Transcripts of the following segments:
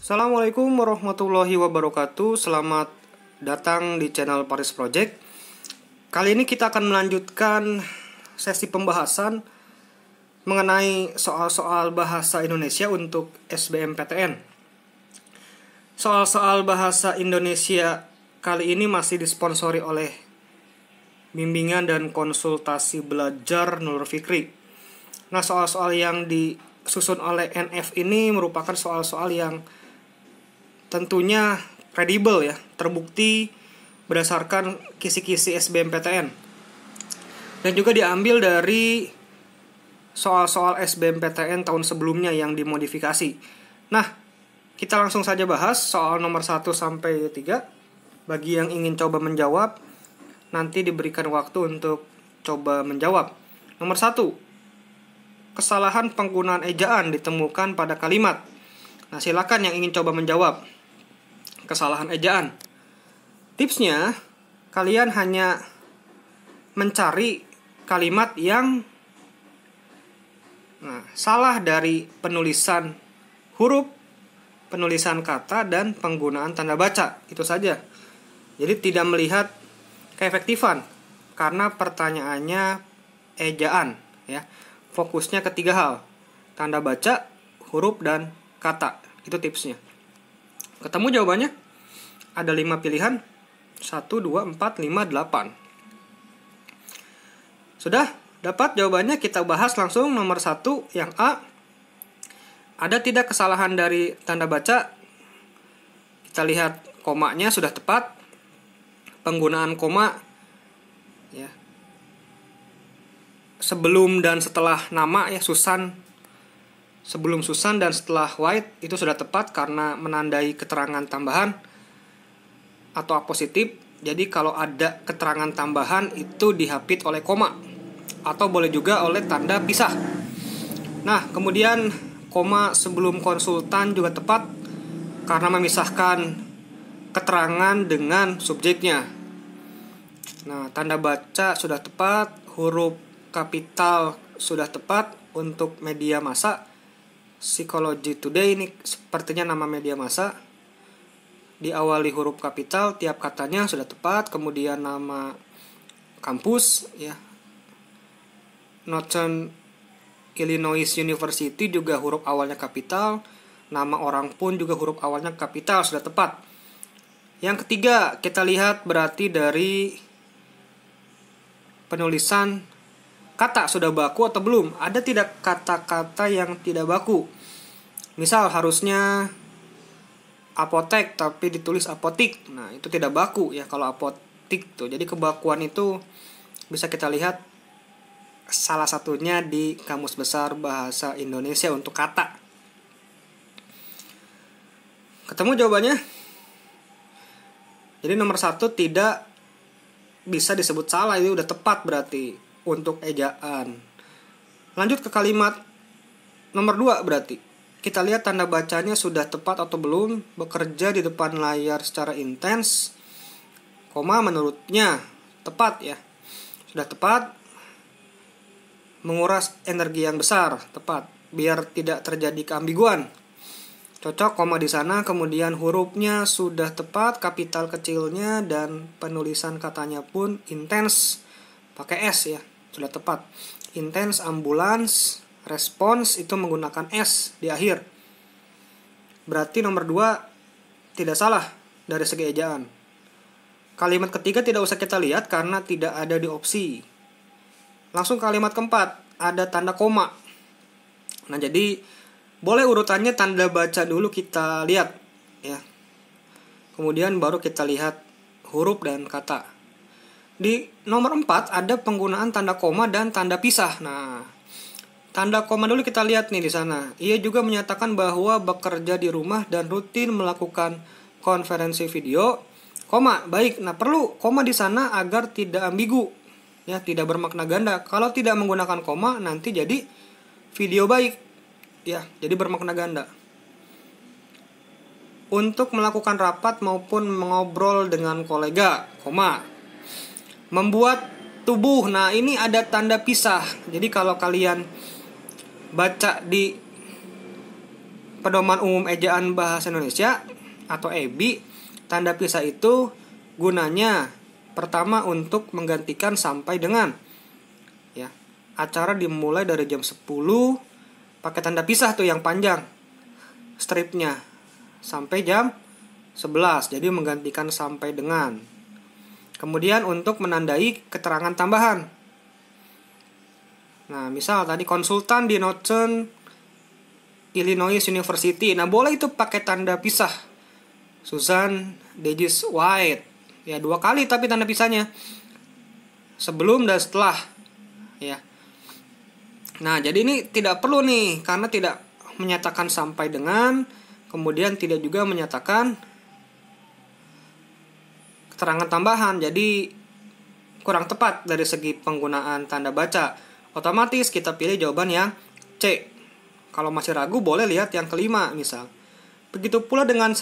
Assalamualaikum warahmatullahi wabarakatuh. Selamat datang di channel Paris Project. Kali ini kita akan melanjutkan sesi pembahasan mengenai soal-soal bahasa Indonesia untuk SBMPTN. Soal-soal bahasa Indonesia kali ini masih disponsori oleh Bimbingan dan Konsultasi Belajar Nur Fikri. Nah, soal-soal yang disusun oleh NF ini merupakan soal-soal yang tentunya kredibel ya, terbukti berdasarkan kisi-kisi SBMPTN. Dan juga diambil dari soal-soal SBMPTN tahun sebelumnya yang dimodifikasi. Nah, kita langsung saja bahas soal nomor 1 sampai 3. Bagi yang ingin coba menjawab, nanti diberikan waktu untuk coba menjawab. Nomor 1. Kesalahan penggunaan ejaan ditemukan pada kalimat. Nah, silakan yang ingin coba menjawab kesalahan ejaan. Tipsnya, kalian hanya mencari kalimat yang salah dari penulisan huruf, penulisan kata, dan penggunaan tanda baca. Itu saja. Jadi tidak melihat keefektifan karena pertanyaannya ejaan ya. Fokusnya ke 3 hal. Tanda baca, huruf, dan kata. Itu tipsnya. Ketemu jawabannya? Ada 5 pilihan. 1, 2, 4, 5, 8. Sudah dapat jawabannya? Kita bahas langsung. Nomor 1 yang A. Ada tidak kesalahan dari tanda baca? Kita lihat komanya sudah tepat. Penggunaan koma ya, sebelum dan setelah nama ya, Susan. Sebelum Susan dan setelah White itu sudah tepat karena menandai keterangan tambahan atau apositif. Jadi kalau ada keterangan tambahan itu dihapit oleh koma atau boleh juga oleh tanda pisah. Nah, kemudian koma sebelum konsultan juga tepat karena memisahkan keterangan dengan subjeknya. Nah, tanda baca sudah tepat, huruf kapital sudah tepat untuk media massa. Psychology Today ini sepertinya nama media massa. Diawali huruf kapital, tiap katanya sudah tepat. Kemudian nama kampus ya, Northern Illinois University juga huruf awalnya kapital. Nama orang pun juga huruf awalnya kapital, sudah tepat. Yang ketiga, kita lihat berarti dari penulisan kata sudah baku atau belum? Ada tidak kata-kata yang tidak baku? Misal harusnya apotek tapi ditulis apotik. Nah, itu tidak baku ya kalau apotik tuh. Jadi kebakuan itu bisa kita lihat salah satunya di Kamus Besar Bahasa Indonesia untuk kata. Ketemu jawabannya? Jadi nomor 1 tidak bisa disebut salah, itu udah tepat berarti untuk ejaan. Lanjut ke kalimat nomor 2 berarti. Kita lihat tanda bacanya sudah tepat atau belum. Bekerja di depan layar secara intens. Koma menurutnya tepat ya. Sudah tepat. Menguras energi yang besar, tepat. Biar tidak terjadi keambiguan. Cocok koma di sana, kemudian hurufnya sudah tepat, kapital kecilnya dan penulisan katanya pun intens. Pakai S ya. Sudah tepat. Intens, ambulans, respons itu menggunakan S di akhir. Berarti nomor 2 tidak salah dari segi ejaan. Kalimat ketiga tidak usah kita lihat karena tidak ada di opsi. Langsung kalimat keempat, ada tanda koma. Nah, jadi boleh urutannya tanda baca dulu kita lihat ya. Kemudian baru kita lihat huruf dan kata. Di nomor 4 ada penggunaan tanda koma dan tanda pisah. Nah, tanda koma dulu kita lihat nih di sana. Ia juga menyatakan bahwa bekerja di rumah dan rutin melakukan konferensi video. Koma, baik. Nah, perlu koma di sana agar tidak ambigu. Ya, tidak bermakna ganda. Kalau tidak menggunakan koma nanti jadi video baik. Ya, jadi bermakna ganda. Untuk melakukan rapat maupun mengobrol dengan kolega, koma. Membuat tubuh, nah ini ada tanda pisah. Jadi kalau kalian baca di Pedoman Umum Ejaan Bahasa Indonesia atau EBI, tanda pisah itu gunanya pertama untuk menggantikan sampai dengan. Ya. Acara dimulai dari jam 10 pakai tanda pisah tuh yang panjang stripnya sampai jam 11. Jadi menggantikan sampai dengan. Kemudian untuk menandai keterangan tambahan. Nah, misal tadi konsultan di Northern Illinois University. Nah, boleh itu pakai tanda pisah. Susan Degis White. Ya, 2 kali tapi tanda pisahnya. Sebelum dan setelah. Ya. Nah, jadi ini tidak perlu nih karena tidak menyatakan sampai dengan, kemudian tidak juga menyatakan keterangan tambahan. Jadi kurang tepat dari segi penggunaan tanda baca. Otomatis kita pilih jawaban yang C. Kalau masih ragu boleh lihat yang kelima misal. Begitu pula dengan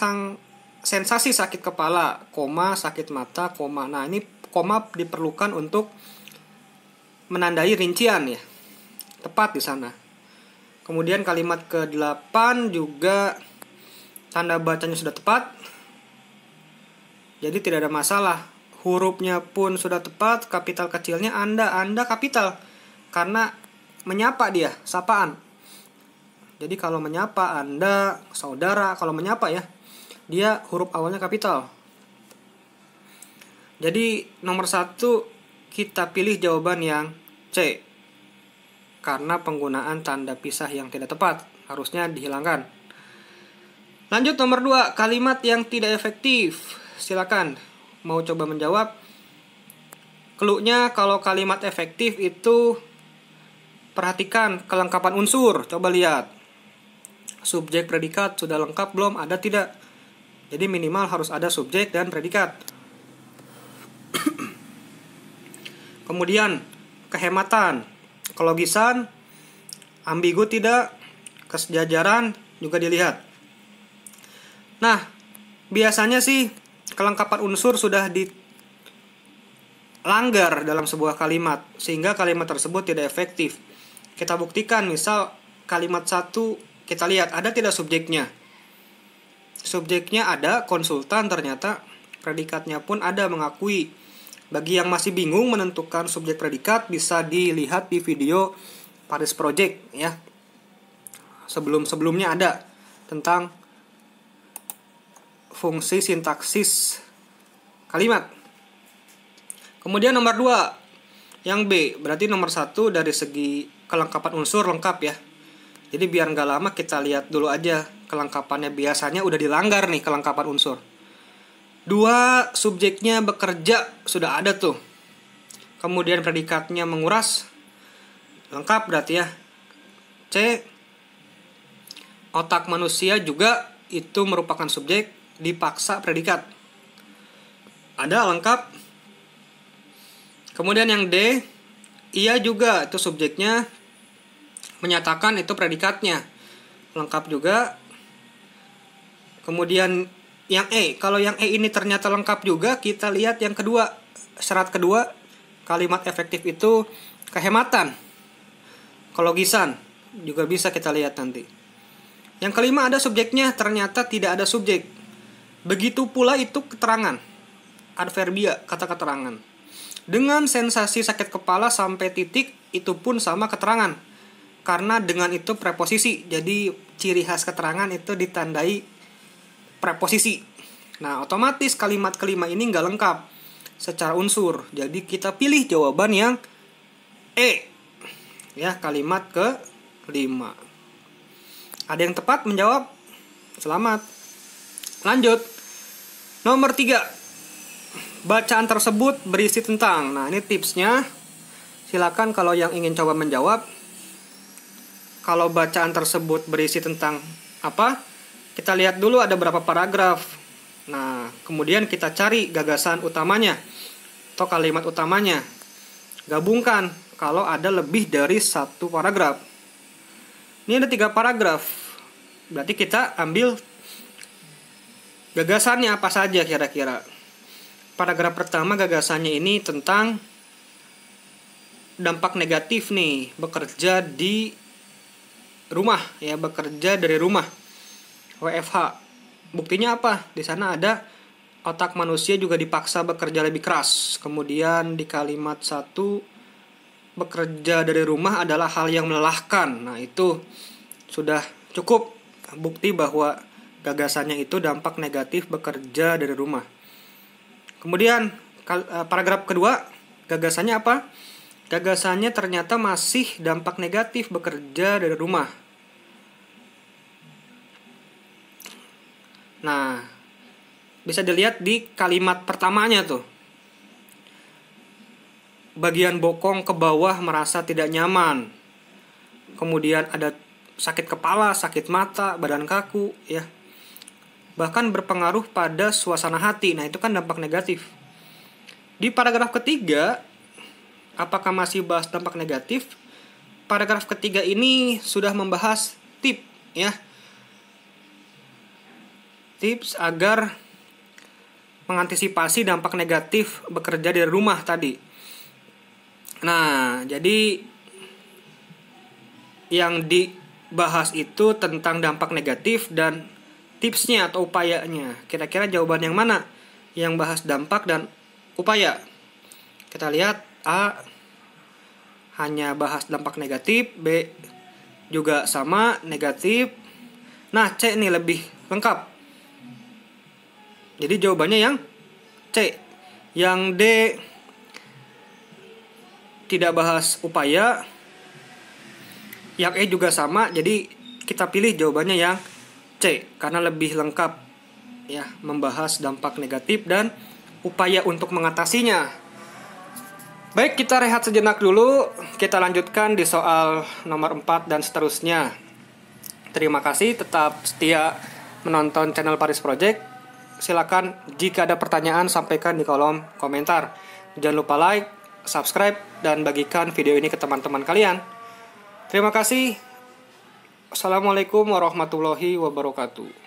sensasi sakit kepala, koma, sakit mata, koma. Nah, ini koma diperlukan untuk menandai rincian ya. Tepat di sana. Kemudian kalimat ke-8 juga tanda bacanya sudah tepat. Jadi tidak ada masalah. Hurufnya pun sudah tepat, kapital kecilnya Anda kapital. Karena menyapa dia, sapaan. Jadi kalau menyapa Anda, saudara, kalau menyapa ya, dia huruf awalnya kapital. Jadi nomor 1 kita pilih jawaban yang C. Karena penggunaan tanda pisah yang tidak tepat, harusnya dihilangkan. Lanjut nomor 2, kalimat yang tidak efektif. Silakan mau coba menjawab. Cluenya kalau kalimat efektif itu perhatikan kelengkapan unsur. Coba lihat. Subjek predikat sudah lengkap belum? Ada tidak? Jadi minimal harus ada subjek dan predikat. Kemudian kehematan, kelogisan, ambigu tidak, kesejajaran juga dilihat. Nah, biasanya sih kelengkapan unsur sudah dilanggar dalam sebuah kalimat sehingga kalimat tersebut tidak efektif. Kita buktikan, misal kalimat 1 kita lihat ada tidak subjeknya. Subjeknya ada, konsultan ternyata, predikatnya pun ada, mengakui. Bagi yang masih bingung menentukan subjek predikat bisa dilihat di video Paris Project ya. Sebelumnya ada tentang fungsi sintaksis kalimat. Kemudian nomor 2 yang B, berarti nomor 1 dari segi kelengkapan unsur lengkap ya. Jadi biar nggak lama kita lihat dulu aja kelengkapannya, biasanya udah dilanggar nih kelengkapan unsur. 2, subjeknya bekerja sudah ada tuh. Kemudian predikatnya menguras, lengkap berarti ya. C, otak manusia juga itu merupakan subjek, dipaksa predikat. Ada, lengkap. Kemudian yang D, ia juga itu subjeknya, menyatakan itu predikatnya, lengkap juga. Kemudian yang E, kalau yang E ini ternyata lengkap juga, kita lihat yang kedua, syarat kedua, kalimat efektif itu kehematan, kelogisan, juga bisa kita lihat nanti. Yang kelima ada subjeknya, ternyata tidak ada subjek. Begitu pula itu keterangan, adverbia, kata keterangan. Dengan sensasi sakit kepala sampai titik, itu pun sama keterangan. Karena dengan itu preposisi, jadi ciri khas keterangan itu ditandai preposisi. Nah, otomatis kalimat kelima ini nggak lengkap secara unsur. Jadi kita pilih jawaban yang E. Ya, kalimat ke-5. Ada yang tepat menjawab? Selamat. Lanjut. Nomor 3. Bacaan tersebut berisi tentang. Nah, ini tipsnya. Silakan kalau yang ingin coba menjawab. Kalau bacaan tersebut berisi tentang apa? Kita lihat dulu ada berapa paragraf. Nah, kemudian kita cari gagasan utamanya atau kalimat utamanya. Gabungkan kalau ada lebih dari 1 paragraf. Ini ada 3 paragraf. Berarti kita ambil gagasannya apa saja kira-kira. Paragraf pertama gagasannya ini tentang dampak negatif nih bekerja di rumah ya, bekerja dari rumah. WFH. Buktinya apa? Di sana ada otak manusia juga dipaksa bekerja lebih keras. Kemudian di kalimat 1, bekerja dari rumah adalah hal yang melelahkan. Nah, itu sudah cukup bukti bahwa gagasannya itu dampak negatif bekerja dari rumah. Kemudian paragraf kedua, gagasannya apa? Gagasannya ternyata masih dampak negatif bekerja dari rumah. Nah, bisa dilihat di kalimat pertamanya tuh. Bagian bokong ke bawah merasa tidak nyaman. Kemudian ada sakit kepala, sakit mata, badan kaku, ya. Bahkan berpengaruh pada suasana hati. Nah, itu kan dampak negatif. Di paragraf ketiga, apakah masih bahas dampak negatif? Paragraf ketiga ini sudah membahas ya. Tips agar mengantisipasi dampak negatif bekerja dari rumah tadi. Nah, jadi yang dibahas itu tentang dampak negatif dan tipsnya atau upayanya. Kira-kira jawaban yang mana? Yang bahas dampak dan upaya. Kita lihat A hanya bahas dampak negatif, B juga sama negatif. Nah, C ini lebih lengkap. Jadi jawabannya yang C. Yang D tidak bahas upaya. Yang E juga sama. Jadi kita pilih jawabannya yang C karena lebih lengkap ya, membahas dampak negatif dan upaya untuk mengatasinya. Baik, kita rehat sejenak dulu. Kita lanjutkan di soal nomor 4 dan seterusnya. Terima kasih tetap setia menonton channel Paris Project. Silakan jika ada pertanyaan sampaikan di kolom komentar. Jangan lupa like, subscribe, dan bagikan video ini ke teman-teman kalian. Terima kasih. Assalamualaikum warahmatullahi wabarakatuh.